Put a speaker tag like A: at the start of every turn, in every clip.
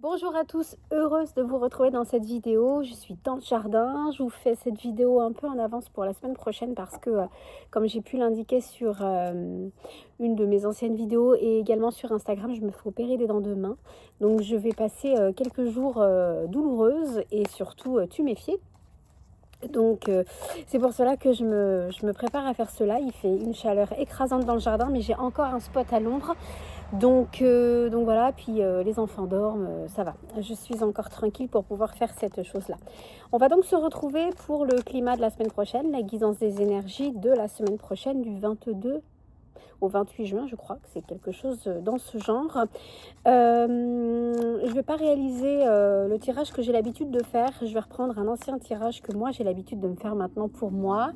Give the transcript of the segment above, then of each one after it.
A: Bonjour à tous, heureuse de vous retrouver dans cette vidéo. Je suis dans le jardin, je vous fais cette vidéo un peu en avance pour la semaine prochaine parce que, comme j'ai pu l'indiquer sur une de mes anciennes vidéos et également sur Instagram, je me fais opérer des dents de main. Donc je vais passer quelques jours douloureuses et surtout tuméfiées. Donc c'est pour cela que je me prépare à faire cela. Il fait une chaleur écrasante dans le jardin, mais j'ai encore un spot à l'ombre. Donc voilà, puis les enfants dorment, ça va. Je suis encore tranquille pour pouvoir faire cette chose-là. On va donc se retrouver pour le climat de la semaine prochaine, la guidance des énergies de la semaine prochaine du 22 au 28 juin, je crois que c'est quelque chose dans ce genre. Je ne vais pas réaliser le tirage que j'ai l'habitude de faire. Je vais reprendre un ancien tirage que moi j'ai l'habitude de me faire maintenant pour moi.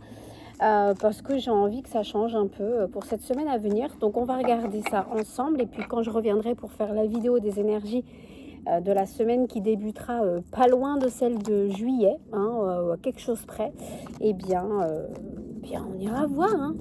A: Parce que j'ai envie que ça change un peu pour cette semaine à venir. Donc on va regarder ça ensemble et puis quand je reviendrai pour faire la vidéo des énergies de la semaine qui débutera pas loin de celle de juillet, à quelque chose près, eh bien on ira voir.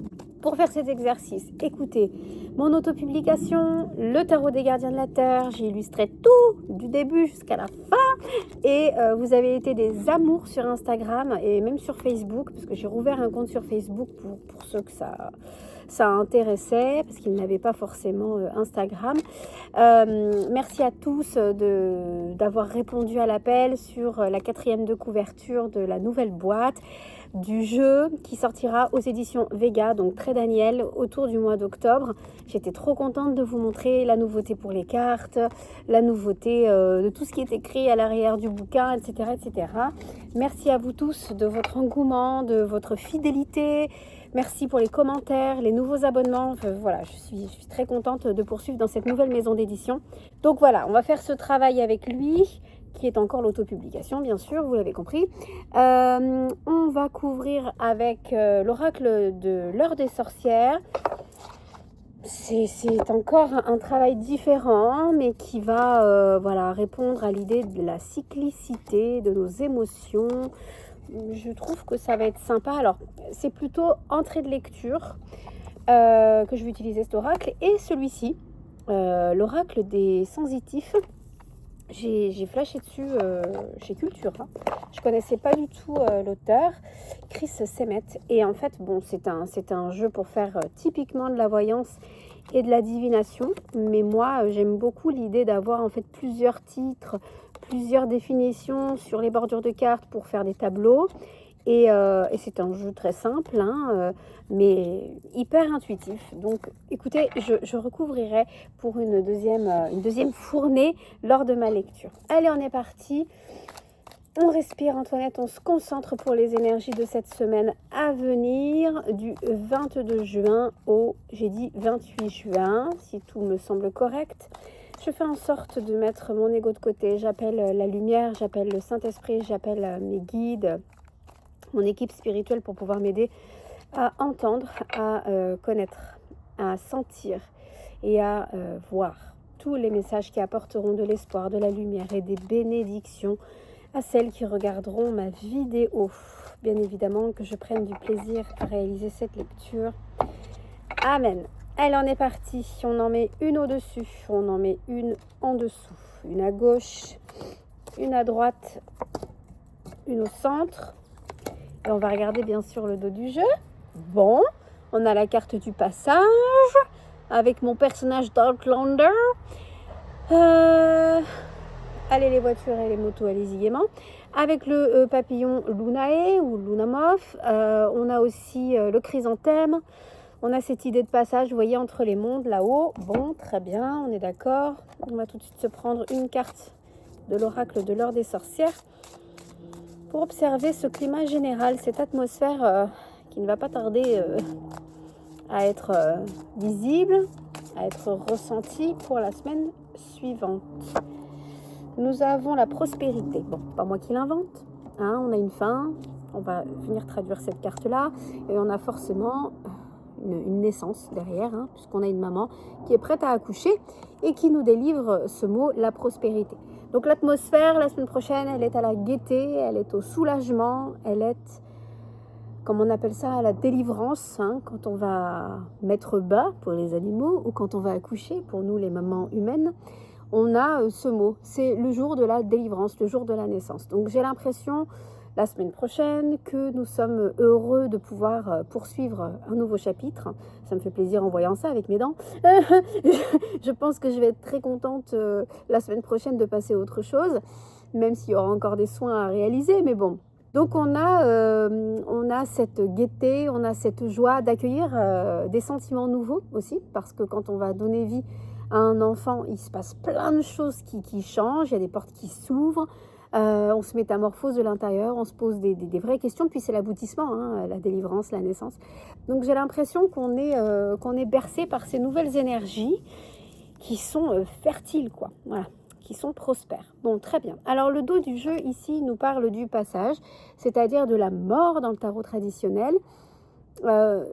A: Pour faire cet exercice, écoutez mon autopublication, le tarot des gardiens de la Terre, j'ai illustré tout du début jusqu'à la fin. Et vous avez été des amours sur Instagram et même sur Facebook, parce que j'ai rouvert un compte sur Facebook pour ceux que ça intéressait, parce qu'ils n'avaient pas forcément Instagram. Merci à tous d'avoir répondu à l'appel sur la 4e de couverture de la nouvelle boîte du jeu qui sortira aux éditions Vega, donc Très Daniel, autour du mois d'octobre. J'étais trop contente de vous montrer la nouveauté pour les cartes, la nouveauté de tout ce qui est écrit à l'arrière du bouquin, etc., etc. Merci à vous tous de votre engouement, de votre fidélité. Merci pour les commentaires, les nouveaux abonnements. Voilà, je suis très contente de poursuivre dans cette nouvelle maison d'édition. Donc voilà, on va faire ce travail avec lui, qui est encore l'autopublication, bien sûr, vous l'avez compris. On va couvrir avec l'oracle de l'heure des sorcières. C'est encore un travail différent, mais qui va répondre à l'idée de la cyclicité de nos émotions. Je trouve que ça va être sympa. Alors, c'est plutôt entrée de lecture que je vais utiliser cet oracle. Et celui-ci, l'oracle des sensitifs. J'ai flashé dessus chez Cultura. Je connaissais pas du tout l'auteur, Chris Semet. Et en fait, bon, c'est un jeu pour faire typiquement de la voyance et de la divination. Mais moi, j'aime beaucoup l'idée d'avoir en fait plusieurs titres, plusieurs définitions sur les bordures de cartes pour faire des tableaux. Et c'est un jeu très simple, mais hyper intuitif. Donc écoutez, je recouvrirai pour une deuxième fournée lors de ma lecture. Allez, on est parti. On respire, Antoinette, on se concentre pour les énergies de cette semaine à venir, du 22 juin au, j'ai dit 28 juin, si tout me semble correct. Je fais en sorte de mettre mon ego de côté. J'appelle la lumière, j'appelle le Saint-Esprit, j'appelle mes guides, mon équipe spirituelle pour pouvoir m'aider à entendre, à connaître, à sentir et à voir tous les messages qui apporteront de l'espoir, de la lumière et des bénédictions à celles qui regarderont ma vidéo. Bien évidemment que je prenne du plaisir à réaliser cette lecture. Amen. Elle en est partie. On en met une au-dessus, on en met une en dessous. Une à gauche, une à droite, une au centre. Et on va regarder bien sûr le dos du jeu. Bon, on a la carte du passage avec mon personnage Darklander. Allez les voitures et les motos, allez-y gaiement. Avec le papillon Lunae ou Lunamorph. On a aussi le chrysanthème. On a cette idée de passage, vous voyez, entre les mondes là-haut. Bon, très bien, on est d'accord. On va tout de suite se prendre une carte de l'oracle de l'heure des sorcières pour observer ce climat général, cette atmosphère qui ne va pas tarder à être visible, à être ressentie pour la semaine suivante. Nous avons la prospérité. Bon, pas moi qui l'invente. On a une fin. On va venir traduire cette carte-là. Et on a forcément une naissance derrière, puisqu'on a une maman qui est prête à accoucher et qui nous délivre ce mot, la prospérité. Donc l'atmosphère, la semaine prochaine, elle est à la gaieté, elle est au soulagement, elle est, comme on appelle ça, à la délivrance, quand on va mettre bas pour les animaux ou quand on va accoucher, pour nous les mamans humaines. on a ce mot. C'est le jour de la délivrance, le jour de la naissance. Donc j'ai l'impression, la semaine prochaine, que nous sommes heureux de pouvoir poursuivre un nouveau chapitre. Ça me fait plaisir en voyant ça avec mes dents. Je pense que je vais être très contente la semaine prochaine de passer à autre chose, même s'il y aura encore des soins à réaliser, mais bon. Donc on a cette gaieté, on a cette joie d'accueillir des sentiments nouveaux aussi, parce que quand on va donner vie à un enfant, il se passe plein de choses qui changent, il y a des portes qui s'ouvrent, on se métamorphose de l'intérieur, on se pose des vraies questions, puis c'est l'aboutissement, hein, la délivrance, la naissance. Donc j'ai l'impression qu'on est bercé par ces nouvelles énergies qui sont fertiles, quoi. Voilà, qui sont prospères. Bon, très bien. Alors le dos du jeu ici nous parle du passage, c'est-à-dire de la mort dans le tarot traditionnel.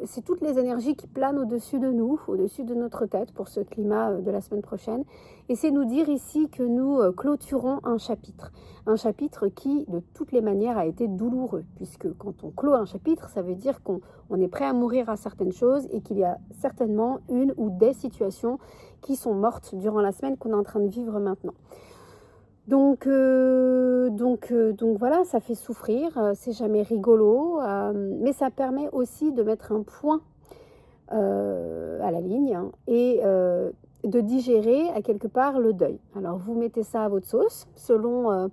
A: C'est toutes les énergies qui planent au-dessus de nous, au-dessus de notre tête pour ce climat de la semaine prochaine. Et c'est nous dire ici que nous clôturons un chapitre qui, de toutes les manières, a été douloureux, puisque quand on clôt un chapitre, ça veut dire qu'on est prêt à mourir à certaines choses et qu'il y a certainement une ou des situations qui sont mortes durant la semaine qu'on est en train de vivre maintenant. Donc voilà, ça fait souffrir, c'est jamais rigolo, mais ça permet aussi de mettre un point à la ligne, hein, et de digérer à quelque part le deuil. Alors vous mettez ça à votre sauce, selon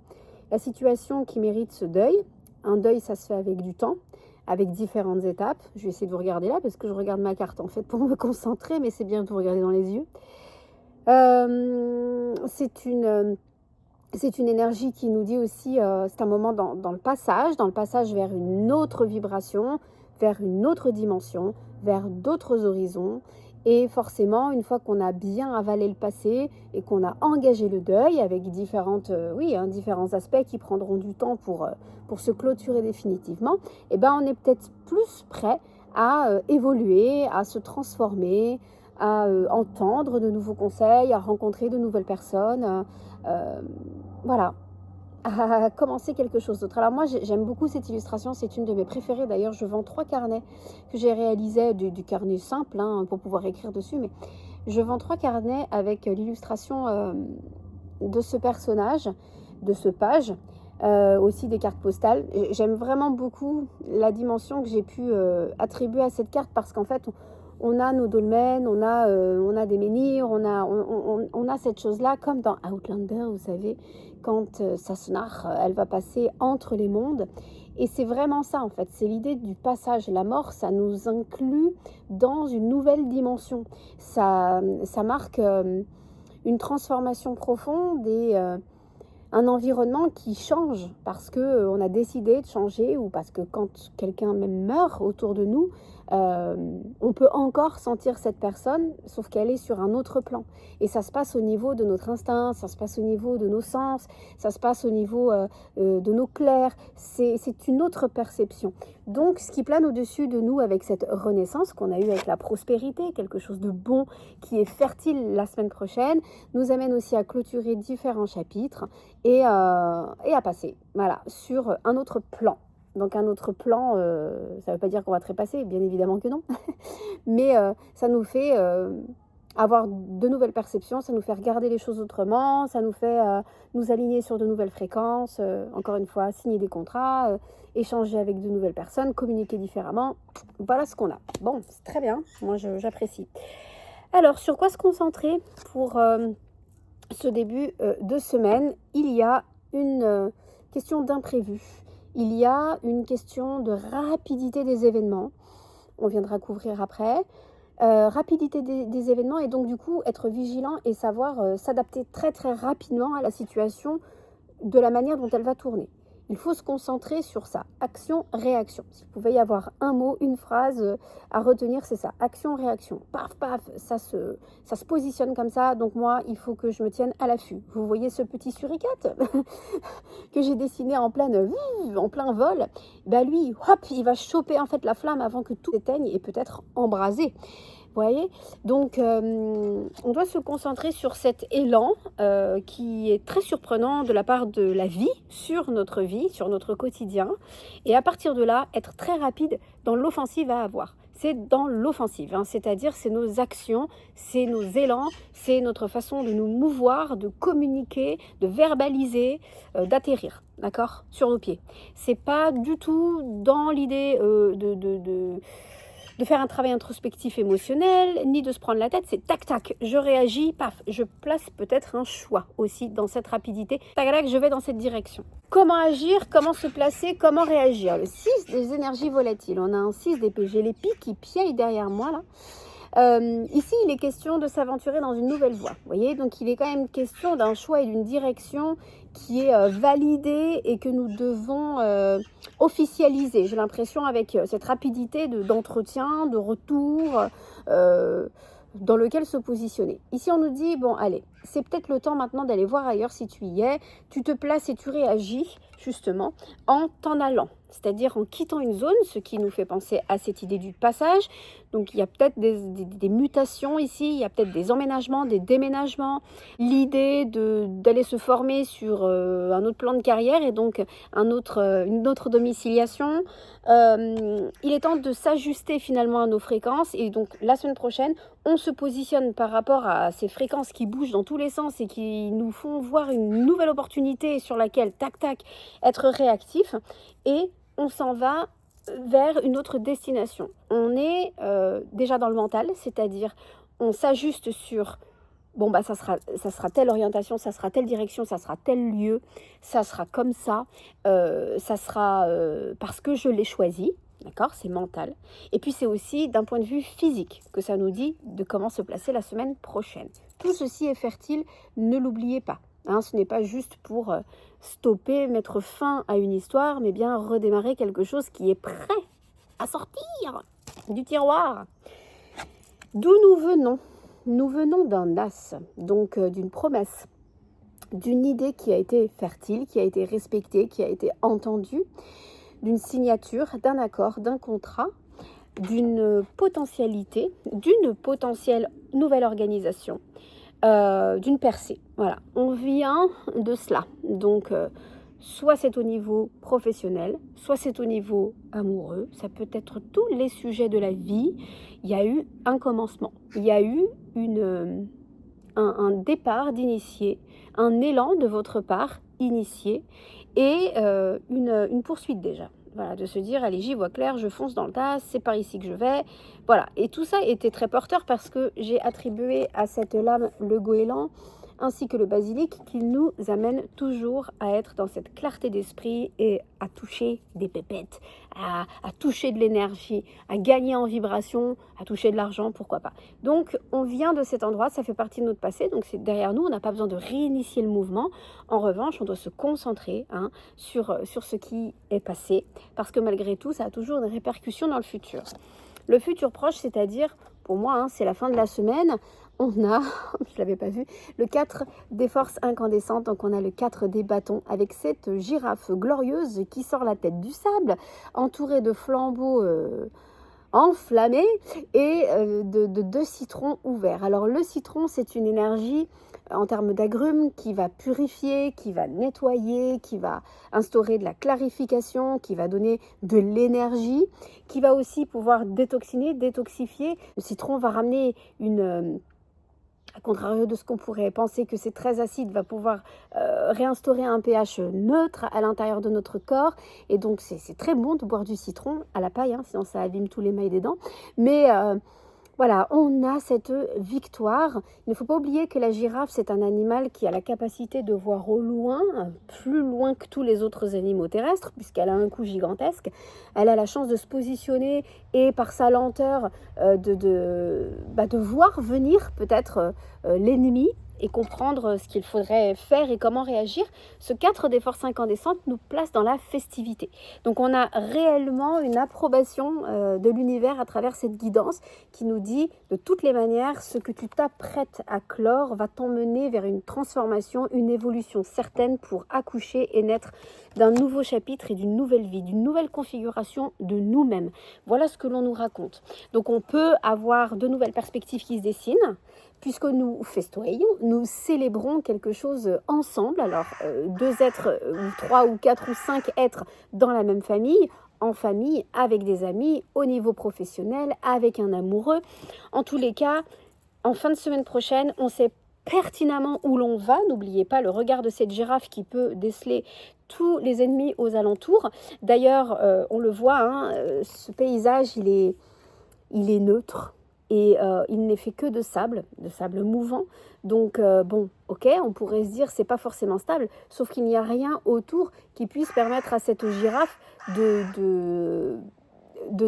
A: la situation qui mérite ce deuil. Un deuil, ça se fait avec du temps, avec différentes étapes. Je vais essayer de vous regarder là, parce que je regarde ma carte en fait pour me concentrer, mais c'est bien de vous regarder dans les yeux. C'est une énergie qui nous dit aussi, c'est un moment dans le passage vers une autre vibration, vers une autre dimension, vers d'autres horizons. Et forcément, une fois qu'on a bien avalé le passé et qu'on a engagé le deuil avec différents aspects qui prendront du temps pour se clôturer définitivement, eh ben, on est peut-être plus prêt à évoluer, à se transformer, à entendre de nouveaux conseils, à rencontrer de nouvelles personnes. Voilà, à commencer quelque chose d'autre. Alors moi, j'aime beaucoup cette illustration, c'est une de mes préférées. D'ailleurs, je vends 3 carnets que j'ai réalisés, du carnet simple, hein, pour pouvoir écrire dessus, mais je vends 3 carnets avec l'illustration de ce personnage, de ce page, aussi des cartes postales. J'aime vraiment beaucoup la dimension que j'ai pu attribuer à cette carte, parce qu'en fait, on a nos dolmens, on a des menhirs, on a cette chose-là, comme dans Outlander, vous savez, quand Sassenach, elle va passer entre les mondes. Et c'est vraiment ça, en fait, c'est l'idée du passage. La mort, ça nous inclut dans une nouvelle dimension. Ça marque une transformation profonde et un environnement qui change parce qu'on a décidé de changer, ou parce que quand quelqu'un même meurt autour de nous, on peut encore sentir cette personne, sauf qu'elle est sur un autre plan. Et ça se passe au niveau de notre instinct, ça se passe au niveau de nos sens, ça se passe au niveau de nos clairs. C'est une autre perception. Donc, ce qui plane au-dessus de nous avec cette renaissance qu'on a eue avec la prospérité, quelque chose de bon qui est fertile la semaine prochaine, nous amène aussi à clôturer différents chapitres et à passer, voilà, sur un autre plan. Donc un autre plan, ça ne veut pas dire qu'on va trépasser, bien évidemment que non, mais ça nous fait avoir de nouvelles perceptions, ça nous fait regarder les choses autrement, ça nous fait nous aligner sur de nouvelles fréquences, encore une fois, signer des contrats, échanger avec de nouvelles personnes, communiquer différemment. Voilà ce qu'on a. Bon, c'est très bien, moi j'apprécie. Alors, sur quoi se concentrer pour ce début de semaine? Il y a une question d'imprévu. Il y a une question de rapidité des événements. On viendra couvrir après. Rapidité des événements, et donc du coup être vigilant et savoir s'adapter très très rapidement à la situation de la manière dont elle va tourner. Il faut se concentrer sur ça. Action-réaction. S'il pouvait y avoir un mot, une phrase à retenir, c'est ça. Action-réaction. Paf, paf, ça se positionne comme ça. Donc moi, il faut que je me tienne à l'affût. Vous voyez ce petit suricate que j'ai dessiné en plein vol. Ben lui, hop, il va choper en fait la flamme avant que tout s'éteigne et peut-être embraser. Vous voyez, donc on doit se concentrer sur cet élan qui est très surprenant de la part de la vie, sur notre quotidien, et à partir de là, être très rapide dans l'offensive à avoir. c'est dans l'offensive, hein, c'est-à-dire c'est nos actions, c'est nos élans, c'est notre façon de nous mouvoir, de communiquer, de verbaliser, d'atterrir, d'accord, sur nos pieds. C'est pas du tout dans l'idée de faire un travail introspectif émotionnel, ni de se prendre la tête, c'est tac tac, je réagis, paf, je place peut-être un choix aussi dans cette rapidité, tac tac, je vais dans cette direction. Comment agir, comment se placer, comment réagir? Le 6 des énergies volatiles, on a un 6 d'épée, j'ai les pics qui piaillent derrière moi là. Ici, il est question de s'aventurer dans une nouvelle voie. Vous voyez, donc il est quand même question d'un choix et d'une direction qui est validée et que nous devons officialiser. J'ai l'impression avec cette rapidité d'entretien, de retour, dans lequel se positionner. Ici, on nous dit, bon, allez, c'est peut-être le temps maintenant d'aller voir ailleurs si tu y es. Tu te places et tu réagis, justement, en t'en allant. C'est-à-dire en quittant une zone, ce qui nous fait penser à cette idée du passage. Donc, il y a peut-être des mutations ici, il y a peut-être des emménagements, des déménagements. L'idée d'aller se former sur un autre plan de carrière et donc une autre domiciliation. Il est temps de s'ajuster finalement à nos fréquences. Et donc, la semaine prochaine, on se positionne par rapport à ces fréquences qui bougent dans tous les sens et qui nous font voir une nouvelle opportunité sur laquelle, tac, tac, être réactif. Et on s'en va vers une autre destination. On est déjà dans le mental, c'est-à-dire on s'ajuste sur, bon bah ça sera telle orientation, ça sera telle direction, ça sera tel lieu, ça sera comme ça sera parce que je l'ai choisi. D'accord, c'est mental. Et puis c'est aussi d'un point de vue physique que ça nous dit de comment se placer la semaine prochaine. Tout ceci est fertile, ne l'oubliez pas. Hein, ce n'est pas juste pour stopper, mettre fin à une histoire, mais bien redémarrer quelque chose qui est prêt à sortir du tiroir. D'où nous venons? Nous venons d'un as, donc d'une promesse, d'une idée qui a été fertile, qui a été respectée, qui a été entendue, d'une signature, d'un accord, d'un contrat, d'une potentialité, d'une potentielle nouvelle organisation, d'une percée. Voilà, on vient de cela. Donc, soit c'est au niveau professionnel, soit c'est au niveau amoureux. Ça peut être tous les sujets de la vie. Il y a eu un commencement. Il y a eu un départ d'initié, un élan de votre part initié et une poursuite déjà. Voilà, de se dire, allez, j'y vois clair, je fonce dans le tas, c'est par ici que je vais. Voilà, et tout ça était très porteur parce que j'ai attribué à cette lame le goéland ainsi que le basilic qui nous amène toujours à être dans cette clarté d'esprit et à toucher des pépettes, à toucher de l'énergie, à gagner en vibration, à toucher de l'argent, pourquoi pas. Donc, on vient de cet endroit, ça fait partie de notre passé, donc c'est derrière nous, on n'a pas besoin de réinitier le mouvement. En revanche, on doit se concentrer sur ce qui est passé, parce que malgré tout, ça a toujours une répercussion dans le futur. Le futur proche, c'est-à-dire, pour moi, c'est la fin de la semaine. On a, je ne l'avais pas vu, le 4 des forces incandescentes. Donc, on a le 4 des bâtons avec cette girafe glorieuse qui sort la tête du sable, entourée de flambeaux enflammés et de 2 citrons ouverts. Alors, le citron, c'est une énergie en termes d'agrumes qui va purifier, qui va nettoyer, qui va instaurer de la clarification, qui va donner de l'énergie, qui va aussi pouvoir détoxifier. Le citron va ramener à contrario de ce qu'on pourrait penser que c'est très acide, va pouvoir réinstaurer un pH neutre à l'intérieur de notre corps. Et donc, c'est très bon de boire du citron à la paille, sinon ça abîme tous les mailles des dents. Mais voilà, on a cette victoire. Il ne faut pas oublier que la girafe, c'est un animal qui a la capacité de voir au loin, plus loin que tous les autres animaux terrestres, puisqu'elle a un cou gigantesque. Elle a la chance de se positionner et par sa lenteur de voir venir peut-être l'ennemi et comprendre ce qu'il faudrait faire et comment réagir. Ce 4 des forces incandescentes nous place dans la festivité. Donc on a réellement une approbation de l'univers à travers cette guidance qui nous dit de toutes les manières, ce que tu t'apprêtes à clore va t'emmener vers une transformation, une évolution certaine pour accoucher et naître d'un nouveau chapitre et d'une nouvelle vie, d'une nouvelle configuration de nous-mêmes. Voilà ce que l'on nous raconte. Donc on peut avoir de nouvelles perspectives qui se dessinent, puisque nous festoyons, nous célébrons quelque chose ensemble. Alors, 2 êtres, ou 3 ou 4 ou 5 êtres dans la même famille, en famille, avec des amis, au niveau professionnel, avec un amoureux. En tous les cas, en fin de semaine prochaine, on sait pertinemment où l'on va. N'oubliez pas le regard de cette girafe qui peut déceler tous les ennemis aux alentours. D'ailleurs, on le voit, hein, ce paysage, il est neutre. Et il n'est fait que de sable mouvant. Donc bon, ok, on pourrait se dire c'est pas forcément stable, sauf qu'il n'y a rien autour qui puisse permettre à cette girafe de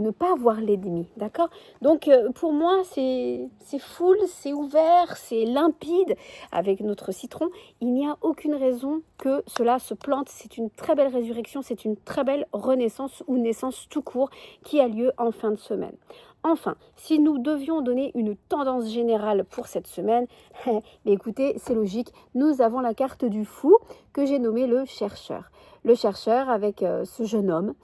A: ne pas voir l'ennemi, d'accord? Donc pour moi c'est full, c'est ouvert, c'est limpide avec notre citron. Il n'y a aucune raison que cela se plante. C'est une très belle résurrection, c'est une très belle renaissance ou naissance tout court qui a lieu en fin de semaine. Enfin, si nous devions donner une tendance générale pour cette semaine, mais écoutez, c'est logique, nous avons la carte du fou que j'ai nommé le chercheur. Le chercheur avec ce jeune homme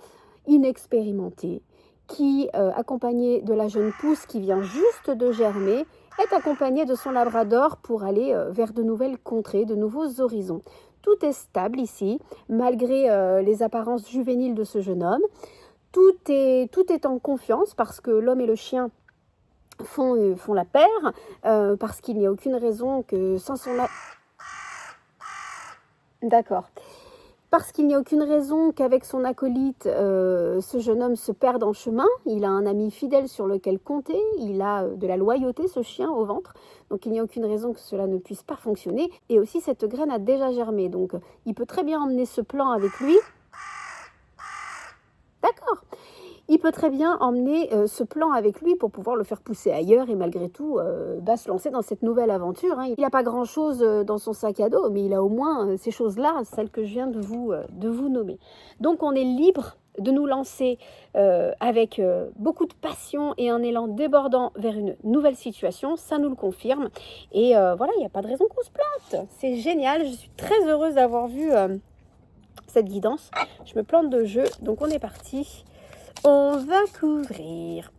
A: inexpérimenté qui, accompagné de la jeune pousse qui vient juste de germer, est accompagné de son labrador pour aller vers de nouvelles contrées, de nouveaux horizons. Tout est stable ici, malgré les apparences juvéniles de ce jeune homme. Tout est en confiance parce que l'homme et le chien font la paire, parce qu'il n'y a aucune raison que sans son... D'accord. Parce qu'il n'y a aucune raison qu'avec son acolyte, ce jeune homme se perde en chemin. Il a un ami fidèle sur lequel compter. Il a de la loyauté, ce chien, au ventre. Donc il n'y a aucune raison que cela ne puisse pas fonctionner. Et aussi, cette graine a déjà germé. Donc il peut très bien emmener ce plan avec lui. D'accord. Il peut très bien emmener ce plan avec lui pour pouvoir le faire pousser ailleurs et malgré tout se lancer dans cette nouvelle aventure. Hein. Il n'a pas grand-chose dans son sac à dos, mais il a au moins ces choses-là, celles que je viens de vous nommer. Donc on est libre de nous lancer avec beaucoup de passion et un élan débordant vers une nouvelle situation, ça nous le confirme. Et voilà, il n'y a pas de raison qu'on se plante. C'est génial, je suis très heureuse d'avoir vu cette guidance. Je me plante de jeu, donc on est parti. On va couvrir.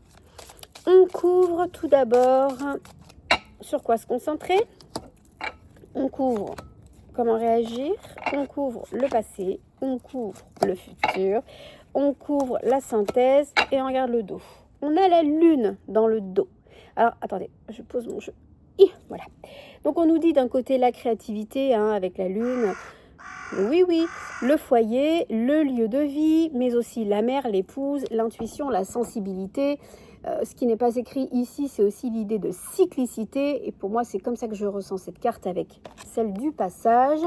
A: On couvre tout d'abord sur quoi se concentrer. On couvre comment réagir. On couvre le passé. On couvre le futur. On couvre la synthèse et on regarde le dos. On a la lune dans le dos. Alors, attendez, je pose mon jeu. Voilà. Donc, on nous dit d'un côté la créativité avec la lune. Oui, le foyer, le lieu de vie, mais aussi la mère, l'épouse, l'intuition, la sensibilité. Ce qui n'est pas écrit ici, c'est aussi l'idée de cyclicité. Et pour moi, c'est comme ça que je ressens cette carte avec celle du passage.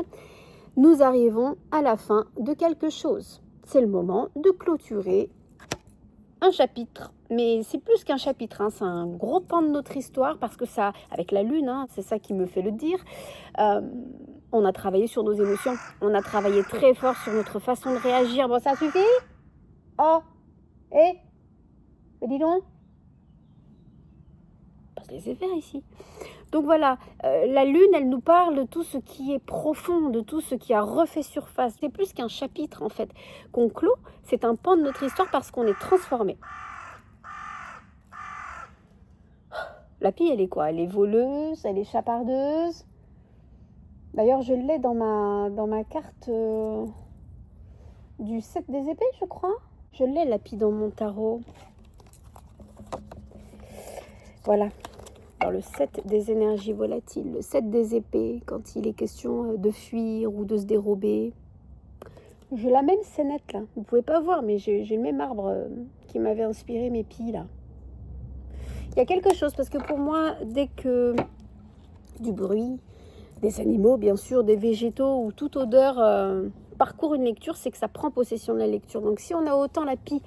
A: Nous arrivons à la fin de quelque chose. C'est le moment de clôturer un chapitre. Mais c'est plus qu'un chapitre, c'est un gros pan de notre histoire parce que ça, avec la lune, c'est ça qui me fait le dire. On a travaillé sur nos émotions. On a travaillé très fort sur notre façon de réagir. Bon, ça suffit? Oh, mais dis donc. Passe les effets ici. Donc voilà, la lune, elle nous parle de tout ce qui est profond, de tout ce qui a refait surface. C'est plus qu'un chapitre, en fait, qu'on clôt. C'est un pan de notre histoire parce qu'on est transformé. La pie, elle est quoi? Elle est voleuse, elle est chapardeuse. D'ailleurs, je l'ai dans ma carte du 7 des épées, je crois. Je l'ai, la pie, dans mon tarot. Voilà. Dans le 7 des énergies volatiles, le 7 des épées, quand il est question de fuir ou de se dérober. J'ai la même scénette là. Vous pouvez pas voir, mais j'ai le même arbre qui m'avait inspiré mes pies là. Il y a quelque chose, parce que pour moi, dès que du bruit, des animaux, bien sûr, des végétaux ou toute odeur parcourt une lecture, c'est que ça prend possession de la lecture. Donc si on a autant la pie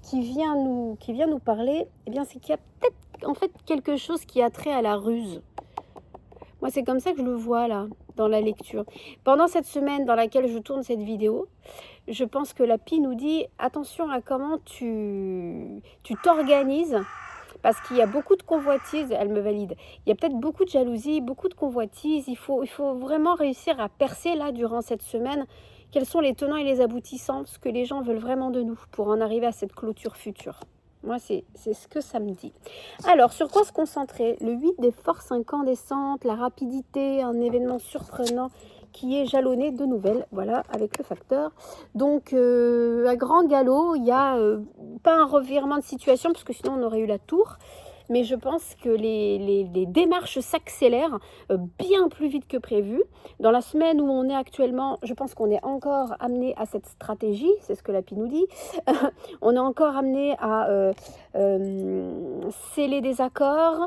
A: qui vient nous parler, eh bien c'est qu'il y a peut-être en fait quelque chose qui a trait à la ruse. Moi, c'est comme ça que je le vois là, dans la lecture. Pendant cette semaine dans laquelle je tourne cette vidéo, je pense que la pie nous dit attention à comment tu t'organises. Parce qu'il y a beaucoup de convoitises, elle me valide. Il y a peut-être beaucoup de jalousie, beaucoup de convoitises. Il faut vraiment réussir à percer là durant cette semaine. Quels sont les tenants et les aboutissants, ce que les gens veulent vraiment de nous pour en arriver à cette clôture future. Moi, c'est ce que ça me dit. Alors, sur quoi se concentrer? Le 8 des forces incandescentes, la rapidité, un événement surprenant qui est jalonné de nouvelles, voilà, avec le facteur. Donc, à grand galop, il n'y a pas un revirement de situation, parce que sinon on aurait eu la tour. Mais je pense que les démarches s'accélèrent bien plus vite que prévu. Dans la semaine où on est actuellement, je pense qu'on est encore amené à cette stratégie, c'est ce que l'API nous dit. On est encore amené à sceller des accords,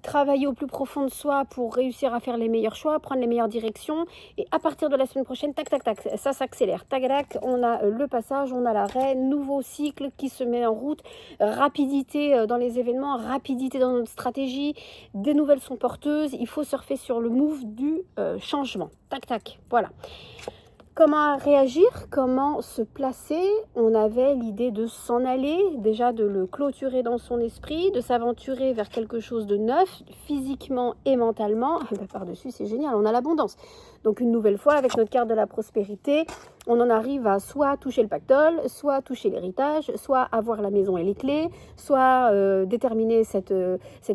A: travailler au plus profond de soi pour réussir à faire les meilleurs choix, prendre les meilleures directions. Et à partir de la semaine prochaine, tac, tac, tac, ça s'accélère. Tac, tac, on a le passage, on a l'arrêt, nouveau cycle qui se met en route, rapidité dans les événements, rapidité dans notre stratégie, des nouvelles sont porteuses, il faut surfer sur le move du changement. Tac, tac, voilà. Comment réagir? Comment se placer? On avait l'idée de s'en aller, déjà de le clôturer dans son esprit, de s'aventurer vers quelque chose de neuf, physiquement et mentalement. Et ben par-dessus, c'est génial, on a l'abondance. Donc une nouvelle fois, avec notre carte de la prospérité, on en arrive à soit toucher le pactole, soit toucher l'héritage, soit avoir la maison et les clés, soit déterminer cette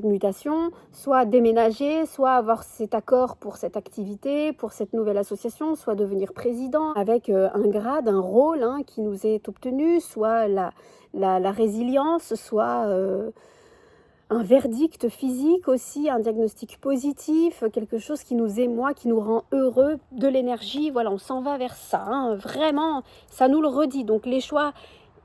A: mutation, soit déménager, soit avoir cet accord pour cette activité, pour cette nouvelle association, soit devenir président avec un grade, un rôle qui nous est obtenu, soit la résilience, soit un verdict physique aussi, un diagnostic positif, quelque chose qui nous émeut, qui nous rend heureux, de l'énergie. Voilà, on s'en va vers ça. Vraiment, ça nous le redit. Donc les choix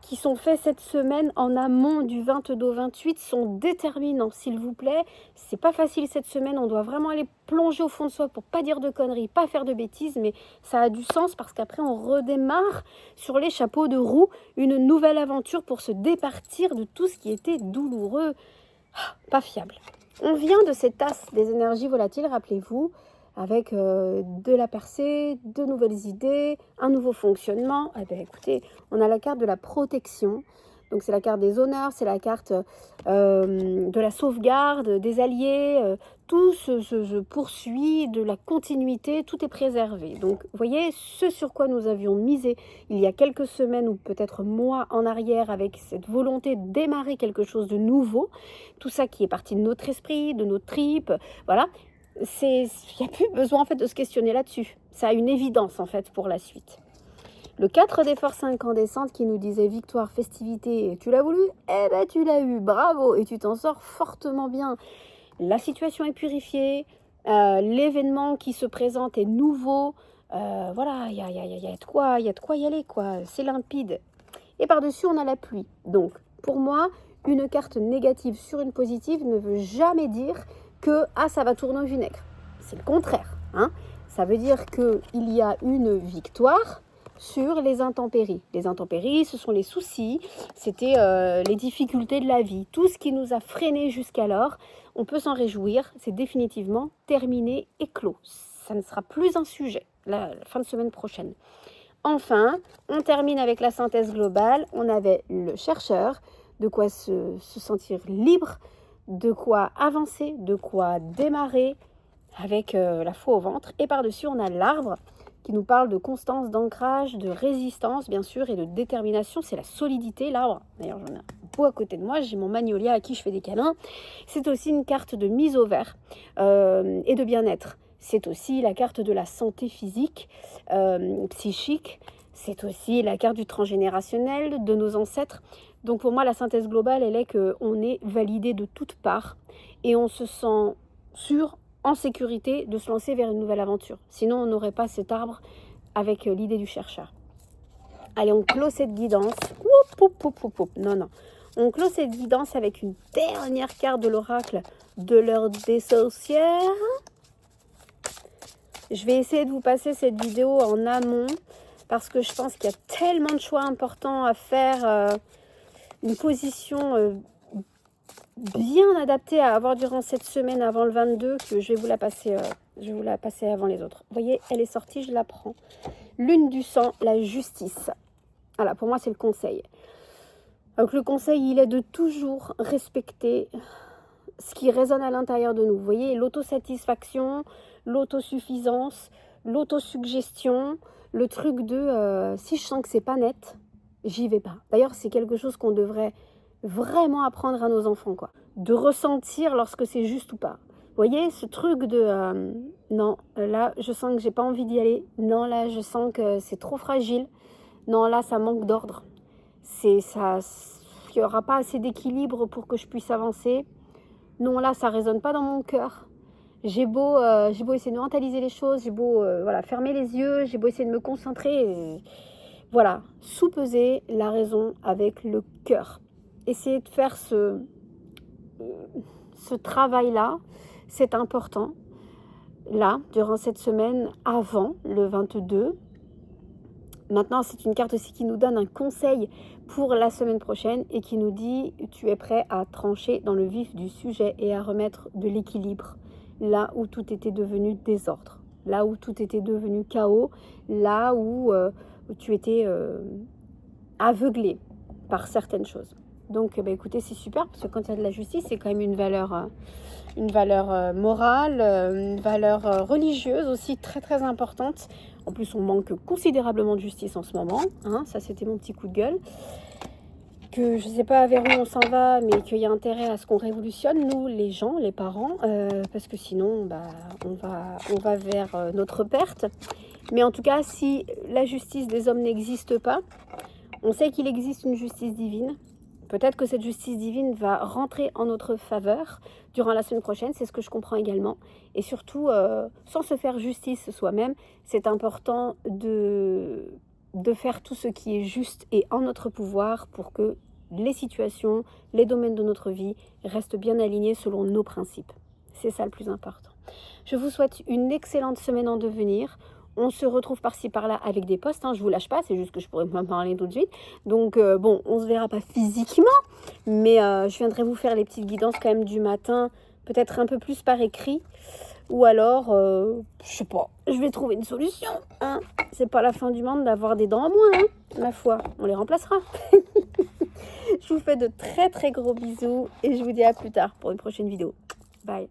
A: qui sont faits cette semaine en amont du 22 au 28 sont déterminants, s'il vous plaît. C'est pas facile cette semaine, on doit vraiment aller plonger au fond de soi pour pas dire de conneries, pas faire de bêtises, mais ça a du sens parce qu'après on redémarre sur les chapeaux de roue une nouvelle aventure pour se départir de tout ce qui était douloureux. Pas fiable. On vient de cette tasse des énergies volatiles, rappelez-vous, avec de la percée, de nouvelles idées, un nouveau fonctionnement. Eh bien, écoutez, on a la carte de la protection. Donc c'est la carte des honneurs, c'est la carte de la sauvegarde, des alliés. Tout se poursuit, de la continuité, tout est préservé. Donc vous voyez, ce sur quoi nous avions misé il y a quelques semaines ou peut-être mois en arrière avec cette volonté de démarrer quelque chose de nouveau, tout ça qui est parti de notre esprit, de nos tripes, voilà. Il n'y a plus besoin en fait de se questionner là-dessus. Ça a une évidence en fait pour la suite. Le 4 des forces incandescentes qui nous disait victoire, festivité, tu l'as voulu? Eh ben tu l'as eu, bravo, et tu t'en sors fortement bien. La situation est purifiée, l'événement qui se présente est nouveau, voilà, il y a de quoi y aller, quoi. C'est limpide. Et par-dessus, on a la pluie. Donc, pour moi, une carte négative sur une positive ne veut jamais dire que ça va tourner au vinaigre. C'est le contraire. Ça veut dire qu'il y a une victoire sur les intempéries. Les intempéries, ce sont les soucis, c'était les difficultés de la vie. Tout ce qui nous a freinés jusqu'alors, on peut s'en réjouir, c'est définitivement terminé et clos. Ça ne sera plus un sujet la fin de semaine prochaine. Enfin, on termine avec la synthèse globale. On avait le chercheur, de quoi se sentir libre, de quoi avancer, de quoi démarrer avec la foi au ventre. Et par-dessus, on a l'arbre qui nous parle de constance, d'ancrage, de résistance, bien sûr, et de détermination. C'est la solidité, l'arbre. D'ailleurs, j'en ai un beau à côté de moi. J'ai mon magnolia à qui je fais des câlins. C'est aussi une carte de mise au vert et de bien-être. C'est aussi la carte de la santé physique, psychique. C'est aussi la carte du transgénérationnel, de nos ancêtres. Donc pour moi, la synthèse globale, elle est qu'on est validé de toutes parts et on se sent sûr, en sécurité, de se lancer vers une nouvelle aventure. Sinon, on n'aurait pas cet arbre avec l'idée du chercheur. Allez, on clôt cette guidance. Non. On clôt cette guidance avec une dernière carte de l'oracle de l'heure des sorcières. Je vais essayer de vous passer cette vidéo en amont parce que je pense qu'il y a tellement de choix importants à faire. Une position bien adaptée à avoir durant cette semaine avant le 22 que je vais vous la passer avant les autres. Vous voyez, elle est sortie, je la prends. Lune du sang, la justice. Voilà, pour moi, c'est le conseil. Donc le conseil, il est de toujours respecter ce qui résonne à l'intérieur de nous. Vous voyez, l'autosatisfaction, l'autosuffisance, l'autosuggestion, le truc de si je sens que c'est pas net, j'y vais pas. D'ailleurs, c'est quelque chose qu'on devrait vraiment apprendre à nos enfants, quoi. De ressentir lorsque c'est juste ou pas. voyez, ce truc de non, là, je sens que j'ai pas envie d'y aller. Non, là, je sens que c'est trop fragile. Non, là, ça manque d'ordre. C'est ça, il n'y aura pas assez d'équilibre pour que je puisse avancer. Non, là, ça résonne pas dans mon cœur. J'ai beau essayer de mentaliser les choses, j'ai beau voilà, fermer les yeux, j'ai beau essayer de me concentrer. Voilà, sous-peser la raison avec le cœur. Essayer de faire ce travail-là, c'est important. Là, durant cette semaine, avant le 22. Maintenant, c'est une carte aussi qui nous donne un conseil pour la semaine prochaine et qui nous dit tu es prêt à trancher dans le vif du sujet et à remettre de l'équilibre là où tout était devenu désordre, là où tout était devenu chaos, là où tu étais aveuglé par certaines choses. Donc écoutez, c'est super parce que quand il y a de la justice, c'est quand même une valeur morale, une valeur religieuse aussi très très importante. En plus, on manque considérablement de justice en ce moment. Hein, ça, c'était mon petit coup de gueule. Que je ne sais pas vers où on s'en va, mais qu'il y a intérêt à ce qu'on révolutionne, nous, les gens, les parents, parce que sinon, on va vers notre perte. Mais en tout cas, si la justice des hommes n'existe pas, on sait qu'il existe une justice divine. Peut-être que cette justice divine va rentrer en notre faveur durant la semaine prochaine, c'est ce que je comprends également. Et surtout, sans se faire justice soi-même, c'est important de faire tout ce qui est juste et en notre pouvoir pour que les situations, les domaines de notre vie restent bien alignés selon nos principes. C'est ça le plus important. Je vous souhaite une excellente semaine en devenir. On se retrouve par-ci par-là avec des posts, hein, je vous lâche pas, c'est juste que je pourrais pas parler tout de suite. Donc bon, on se verra pas physiquement, mais je viendrai vous faire les petites guidances quand même du matin, peut-être un peu plus par écrit. Ou alors, je sais pas, je vais trouver une solution. Hein. C'est pas la fin du monde d'avoir des dents à moins, hein, ma foi, on les remplacera. Je vous fais de très très gros bisous et je vous dis à plus tard pour une prochaine vidéo. Bye.